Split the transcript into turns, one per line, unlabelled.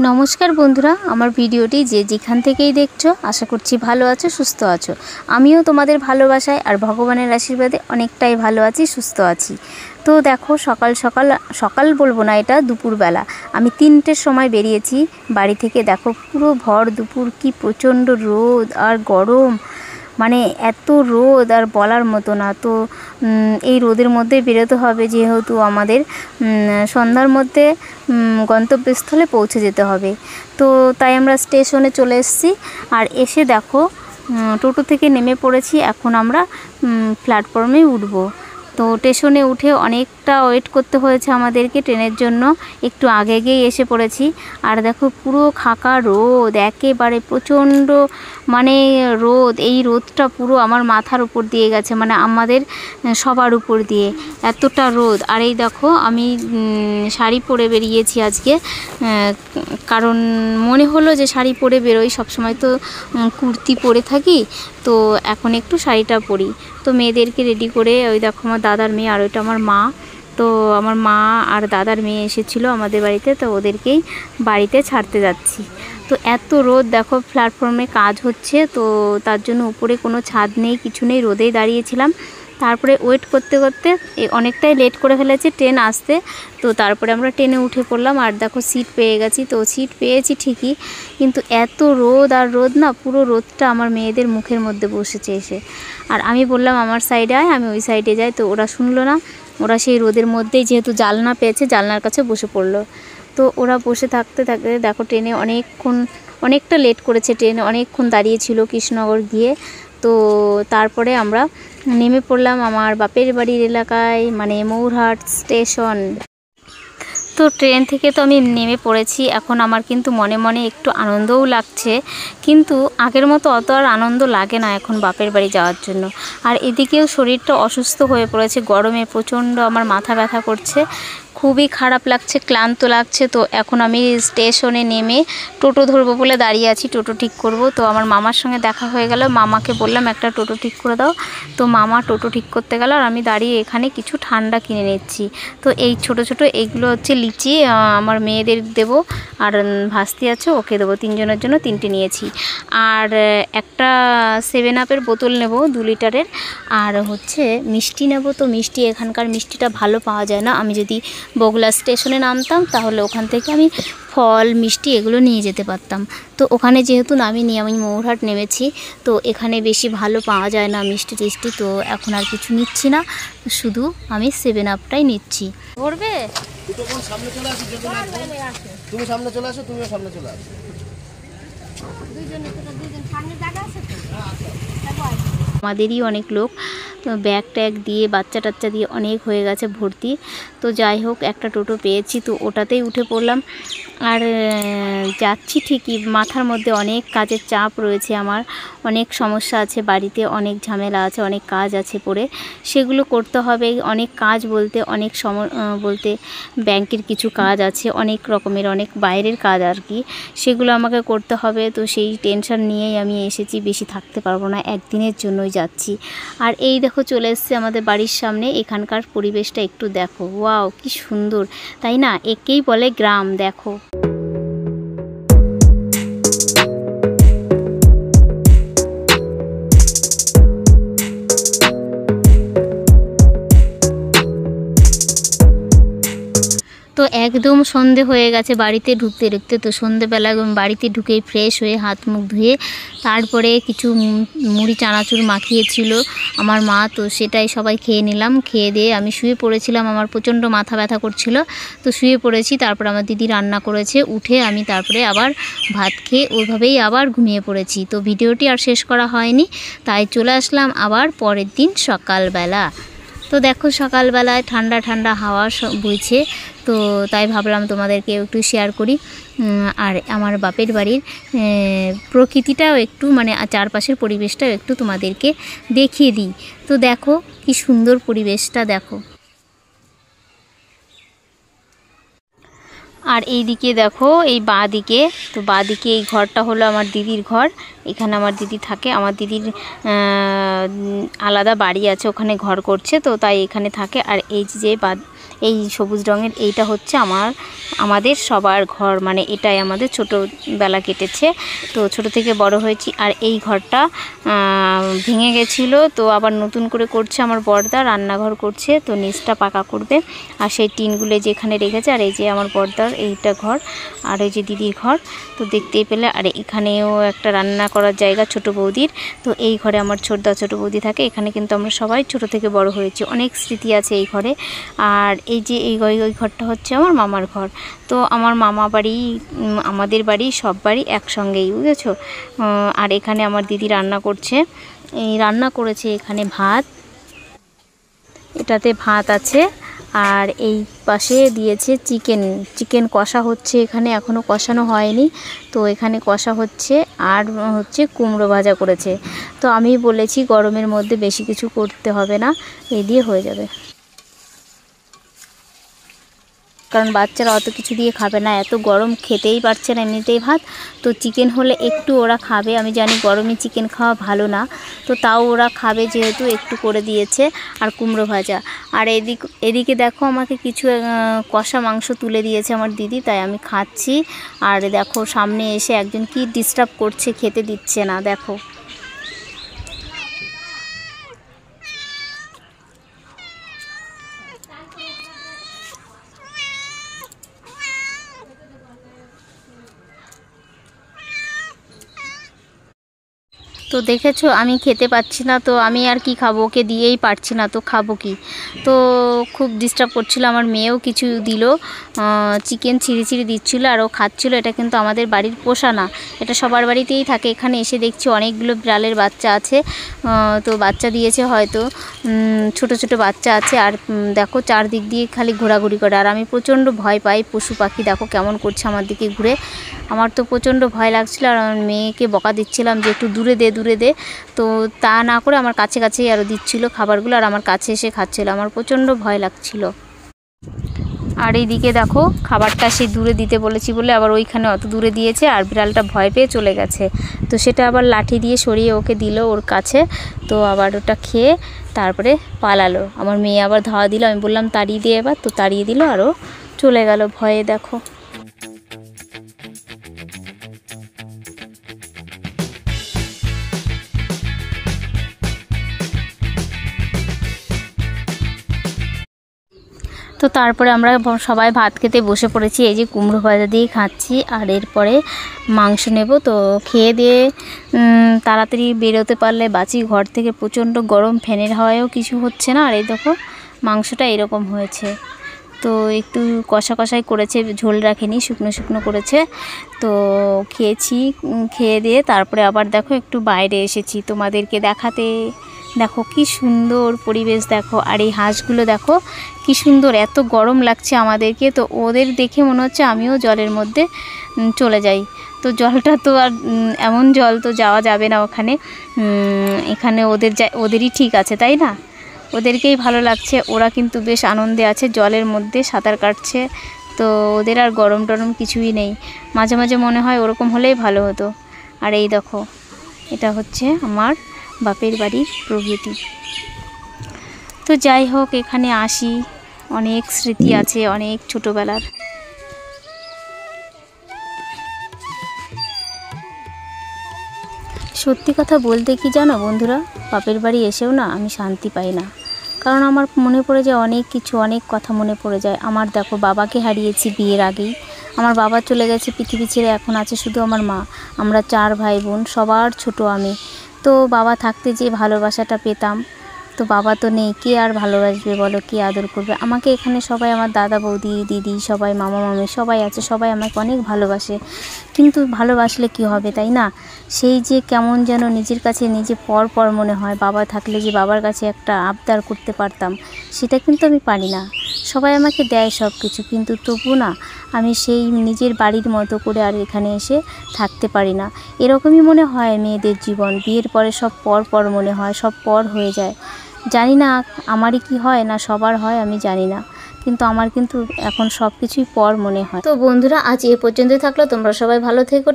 নমস্কার বন্ধুরা, আমার ভিডিওটি যে যেখান থেকেই দেখছো আশা করছি ভালো আছো, সুস্থ আছো। আমিও তোমাদের ভালোবাসায় আর ভগবানের আশীর্বাদে অনেকটাই ভালো আছি, সুস্থ আছি। তো দেখো সকাল সকাল সকাল বলবো না, এটা দুপুরবেলা আমি 3টের সময় বেরিয়েছি বাড়ি থেকে। দেখো পুরো ভর দুপুর, কি প্রচণ্ড রোদ আর গরম, মানে এত রোদ আর বলার মতো না। তো এই রোদের মধ্যে বেরোতে হবে, যেহেতু আমাদের সন্ধ্যার মধ্যে গন্তব্যস্থলে পৌঁছে যেতে হবে। তো তাই আমরা স্টেশনে চলে এসেছি। আর এসে দেখো টোটো থেকে নেমে পড়েছি, এখন আমরা প্ল্যাটফর্মে উঠবো। তো স্টেশনে উঠে অনেকটা ওয়েট করতে হয়েছে আমাদেরকে ট্রেনের জন্য, একটু আগে গিয়েই এসে পড়েছি। আর দেখো পুরো খাকা রোদ, একেবারে প্রচণ্ড মানে রোদ। এই রোদটা পুরো আমার মাথার উপর দিয়ে গেছে, মানে আমাদের সবার উপর দিয়ে এতটা রোদ। আর এই দেখো আমি শাড়ি পরে বেরিয়েছি আজকে, কারণ মনে হলো যে শাড়ি পরে বেরোই, সবসময় তো কুর্তি পরে থাকি, তো এখন একটু শাড়িটা পরি। তো মেয়েদেরকে রেডি করে, ওই দেখো আমার দাদার মেয়ে আর ওইটা আমার মা, তো আমার মা আর দাদার মেয়ে এসেছিলো আমাদের বাড়িতে, তো ওদেরকেই বাড়িতে ছাড়তে যাচ্ছি। তো এত রোদ, দেখো প্ল্যাটফর্মে কাজ হচ্ছে, তো তার জন্য উপরে কোনো ছাদ নেই, কিছু নেই, রোদেই দাঁড়িয়েছিলাম। তারপরে ওয়েট করতে করতে অনেকটাই লেট করে ফেলেছে ট্রেন আসতে। তো তারপরে আমরা ট্রেনে উঠে পড়লাম, আর দেখো সিট পেয়ে গেছি। তো সিট পেয়েছি ঠিকই, কিন্তু এত রোদ আর রোদ না, পুরো রোদটা আমার মেয়েদের মুখের মধ্যে বসেছে এসে। আর আমি বললাম আমার সাইডে আয়, আমি ওই সাইডে যাই, তো ওরা শুনলো না। ওরা সেই রোদের মধ্যেই, যেহেতু জানলা পেয়েছে, জানলার কাছে বসে পড়লো। তো ওরা বসে থাকতে থাকতে দেখো ট্রেনে অনেকটা লেট করেছে, ট্রেনে অনেকক্ষণ দাঁড়িয়েছিল কৃষ্ণনগর গিয়ে। তো তারপরে আমরা নেমে পড়লাম আমার বাপের বাড়ির এলাকায়, মানে মৌরহাট স্টেশন। তো ট্রেন থেকে তো আমি নেমে পড়েছি, এখন আমার কিন্তু মনে মনে একটু আনন্দও লাগছে, কিন্তু আগের মতো অত আর আনন্দ লাগে না এখন বাপের বাড়ি যাওয়ার জন্য। আর এদিকেও শরীরটা অসুস্থ হয়ে পড়েছে, গরমে প্রচণ্ড আমার মাথা ব্যথা করছে, খুবই খারাপ লাগছে, ক্লান্ত লাগছে। তো এখন আমি স্টেশনে নেমে টোটো ধরবো বলে দাঁড়িয়ে আছি, টোটো ঠিক করব। তো আমার মামার সঙ্গে দেখা হয়ে গেল, মামাকে বললাম একটা টোটো ঠিক করে দাও। তো মামা টোটো ঠিক করতে গেল, আর আমি দাঁড়িয়ে এখানে কিছু ঠান্ডা কিনে নিচ্ছি। তো এই ছোট ছোট এইগুলো হচ্ছে লিচি, আমার মেয়েদের দেব, আর ভাস্তি আছে ওকে দেবো, 3জনের জন্য 3টে নিয়েছি। আর একটা 7-আপের বোতল নেব 2 লিটারের, আর হচ্ছে মিষ্টি নেব। তো মিষ্টি, এখানকার মিষ্টিটা ভালো পাওয়া যায় না। আমি যদি বগুলা স্টেশনে নামতাম তাহলে ওখান থেকে আমি ফল মিষ্টি এগুলো নিয়ে যেতে পারতাম। তো ওখানে যেহেতু নামিনি, আমি মৌরহাট নেমেছি, তো এখানে বেশি ভালো পাওয়া যায় না মিষ্টি টিষ্টি। তো এখন আর কিছু নিচ্ছি না, শুধু আমি 7-আপটাই নিচ্ছি। ধরবে
তুমি সামনে চলে আসো, তুমিও সামনে চলে আসো।
আমাদেরই অনেক লোক, তো ব্যাগ ট্যাগ দিয়ে বাচ্চা টাচ্চা দিয়ে অনেক হয়ে গেছে ভর্তি। তো যাই হোক একটা টোটো পেয়েছি, তো ওটাতেই উঠে পড়লাম। আর যাচ্ছি ঠিকই, মাথার মধ্যে অনেক কাজের চাপ রয়েছে, আমার অনেক সমস্যা আছে বাড়িতে, অনেক ঝামেলা আছে, অনেক কাজ আছে পড়ে, সেগুলো করতে হবে। অনেক কাজ বলতে বলতে ব্যাংকের কিছু কাজ আছে, অনেক রকমের, অনেক বাইরের কাজ আর কি, সেগুলো আমাকে করতে হবে। তো সেই টেনশন নিয়েই আমি এসেছি, বেশি থাকতে পারবো না, একদিনের জন্যই যাচ্ছি। আর এই দেখো চলে এসছে আমাদের বাড়ির সামনে, এখানকার পরিবেশটা একটু দেখো, ওয়াও কি সুন্দর, তাই না? একেই বলে গ্রাম। দেখো তো একদম সন্ধে হয়ে গেছে বাড়িতে ঢুকতে ঢুকতে। তো সন্ধেবেলা বাড়িতে ঢুকেই ফ্রেশ হয়ে হাত মুখ ধুয়ে তারপরে কিছু মুড়ি চানাচুর মাখিয়েছিল আমার মা, তো সেটাই সবাই খেয়ে নিলাম। খেয়ে দিয়ে আমি শুয়ে পড়েছিলাম, আমার প্রচণ্ড মাথা ব্যথা করছিল, তো শুয়ে পড়েছি। তারপর আমার দিদি রান্না করেছে, উঠে আমি তারপরে আবার ভাত খেয়ে ওইভাবেই আবার ঘুমিয়ে পড়েছি। তো ভিডিওটি আর শেষ করা হয়নি, তাই চলে আসলাম আবার পরের দিন সকালবেলা। তো দেখো সকালবেলায় ঠান্ডা ঠান্ডা হাওয়া বইছে, তো তাই ভাবলাম তোমাদেরকে একটু শেয়ার করি। আর আমার বাপের বাড়ির প্রকৃতিটাও একটু, মানে চারপাশের পরিবেশটাও একটু তোমাদেরকে দেখিয়ে দিই। তো দেখো কি সুন্দর পরিবেশটা, দেখো। আর এই দিকে দেখো, এই বাঁ দিকে, তো বাঁ দিকে এই ঘরটা হলো আমার দিদির ঘর, এখানে আমার দিদি থাকে। আমার দিদির আলাদা বাড়ি আছে, ওখানে ঘর করছে, তো তাই এখানে থাকে। আর এই যে এই সবুজ রঙের এইটা হচ্ছে আমাদের সবার ঘর, মানে এটাই আমাদের ছোটোবেলা কেটেছে। তো ছোট থেকে বড় হয়েছি। আর এই ঘরটা ভেঙে গেছিলো, তো আবার নতুন করে করছে আমার বড়দা, রান্নাঘর করছে, তো নিচটা পাকা করবে। আর সেই টিনগুলো যেখানে রেখেছে, আর এই যে আমার বড়দার এইটা ঘর, আর এই যে দিদির ঘর, তো দেখতেই পেলে। আর এখানেও একটা রান্না করার জায়গা ছোট বৌদির, তো এই ঘরে আমার ছোট বৌদি থাকে। এখানে কিন্তু আমরা সবাই ছোট থেকে বড় হয়েছি, অনেক স্মৃতি আছে এই ঘরে। আর এই যে এই ঘরটা হচ্ছে আমার মামার ঘর। তো আমার মামা বাড়ি, আমাদের বাড়ি, সব বাড়ি একসঙ্গেই, বুঝেছো। আর এখানে আমার দিদি রান্না করছে, রান্না করেছে এখানে ভাত, এটাতে ভাত আছে। আর এই পাশে দিয়েছে চিকেন কষা হচ্ছে এখানে, এখনও কষানো হয়নি, তো এখানে কষা হচ্ছে। আর হচ্ছে কুমড়ো ভাজা করেছে। তো আমি বলেছি গরমের মধ্যে বেশি কিছু করতে হবে না, এই দিয়ে হয়ে যাবে, কারণ বাচ্চারা অত কিছু দিয়ে খাবে না, এত গরম খেতেই পারছে না এমনিতেই ভাত। তো চিকেন হলে একটু ওরা খাবে, আমি জানি গরমে চিকেন খাওয়া ভালো না, তো তাও ওরা খাবে যেহেতু একটু করে দিয়েছে। আর কুমড়ো ভাজা। আর এদিকে দেখো আমাকে কিছু কষা মাংস তুলে দিয়েছে আমার দিদি, তাই আমি খাচ্ছি। আর দেখো সামনে এসে একজন কি ডিস্টার্ব করছে, খেতে দিচ্ছে না, দেখো। তো দেখেছো আমি খেতে পাচ্ছি না, তো আমি আর কি খাবো, ওকে দিয়েই পারছি না, তো খাবো কি। তো খুব ডিস্টার্ব করছিল। আমার মেয়েও কিছু দিল, চিকেন ছিঁড়ে দিচ্ছিল, আর ও খাচ্ছিল। এটা কিন্তু আমাদের বাড়ির পোষা না, এটা সবার বাড়িতেই থাকে। এখানে এসে দেখছি অনেকগুলো বিড়ালের বাচ্চা আছে, তো বাচ্চা দিয়েছে হয়তো, ছোট ছোট বাচ্চা আছে। আর দেখো চারদিক দিয়ে খালি ঘোরাঘুরি করে। আর আমি প্রচণ্ড ভয় পাই পশু পাখি, দেখো কেমন করছে আমার দিকে ঘুরে। আমার তো প্রচণ্ড ভয় লাগছিল। আর আমার মেয়েকে বকা দিচ্ছিলাম যে একটু দূরে দে, তো তা না করে আমার কাছেই আরও দিচ্ছিল খাবারগুলো, আর আমার কাছে এসে খাচ্ছিল। আমার প্রচণ্ড ভয় লাগছিল। আর এইদিকে দেখো খাবারটা সে দূরে দিতে বলেছি বলে আবার ওইখানে অত দূরে দিয়েছে, আর বিড়ালটা ভয় পেয়ে চলে গেছে। তো সেটা আবার লাঠি দিয়ে সরিয়ে ওকে দিল ওর কাছে, তো আবার ওটা খেয়ে তারপরে পালালো। আমার মেয়ে আবার ধাওয়া দিল, আমি বললাম তাড়িয়ে দিয়ে এবার, তো তাড়িয়ে দিল, আরও চলে গেল ভয়ে, দেখো। তো তারপরে আমরা সবাই ভাত খেতে বসে পড়েছি। এই যে কুমড়ো ভাজা দিয়ে খাচ্ছি, আর এরপরে মাংস নেব। তো খেয়ে দিয়ে তাড়াতাড়ি বেরোতে পারলে বাঁচি ঘর থেকে, প্রচণ্ড গরম, ফ্যানের হাওয়ায়ও কিছু হচ্ছে না। আর এই দেখো মাংসটা এরকম হয়েছে, তো একটু কষাই করেছে, ঝোল রাখেনি, শুকনো করেছে। তো খেয়েছি, খেয়ে দিয়ে তারপরে আবার দেখো একটু বাইরে এসেছি তোমাদেরকে দেখাতে। দেখো কি সুন্দর পরিবেশ, দেখো। আর এই হাঁসগুলো দেখো কি সুন্দর, এত গরম লাগছে আমাদেরকে, তো ওদের দেখে মনে হচ্ছে আমিও জলের মধ্যে চলে যাই। তো জলটা তো আর এমন জল তো যাওয়া যাবে না ওখানে, এখানে ওদেরই ঠিক আছে, তাই না? ওদেরকেই ভালো লাগছে, ওরা কিন্তু বেশ আনন্দে আছে, জলের মধ্যে সাঁতার কাটছে। তো ওদের আর গরম টরম কিছুই নেই। মাঝে মাঝে মনে হয় ওরকম হলেই ভালো হতো। আর এই দেখো এটা হচ্ছে আমার বাপের বাড়ির প্রকৃতি। তো যাই হোক, এখানে আসি, অনেক স্মৃতি আছে, অনেক ছোটোবেলার। সত্যি কথা বলতে কি জানো বন্ধুরা, বাপের বাড়ি এসেও না আমি শান্তি পাই না, কারণ আমার মনে পড়ে যায় অনেক কিছু, অনেক কথা মনে পড়ে যায়। আমার দেখো বাবাকে হারিয়েছি বিয়ের আগেই, আমার বাবা চলে গেছে পৃথিবী ছেড়ে, এখন আছে শুধু আমার মা। আমরা 4 ভাই বোন, সবার ছোট আমি। তো বাবা থাকতে যে ভালোবাসাটা পেতাম, তো বাবা তো নেই, কে আর ভালোবাসবে বলো, কে আদর করবে আমাকে? এখানে সবাই, আমার দাদা বৌদি দিদি সবাই, মামা মামি সবাই আছে, সবাই আমাকে অনেক ভালোবাসে। কিন্তু ভালোবাসলে কি হবে, তাই না? সেই যে কেমন যেন নিজের কাছে নিজে পর মনে হয়। বাবা থাকলে যে বাবার কাছে একটা আবদার করতে পারতাম, সেটা কিন্তু আমি পারি না। সবাই আমাকে দেয় সব কিছু, কিন্তু তবু না আমি সেই নিজের বাড়ির মতো করে আর এখানে এসে থাকতে পারি না। এরকমই মনে হয় মেয়েদের জীবন, বিয়ের পরে সব পর মনে হয়, সব পর হয়ে যায়। জানি না আমারই কি হয় না সবার হয়, আমি জানি না, কিন্তু আমার কিন্তু এখন সব কিছুই পর মনে হয়। তো বন্ধুরা আজ এ পর্যন্তই থাকলো, তোমরা সবাই ভালো থেকো।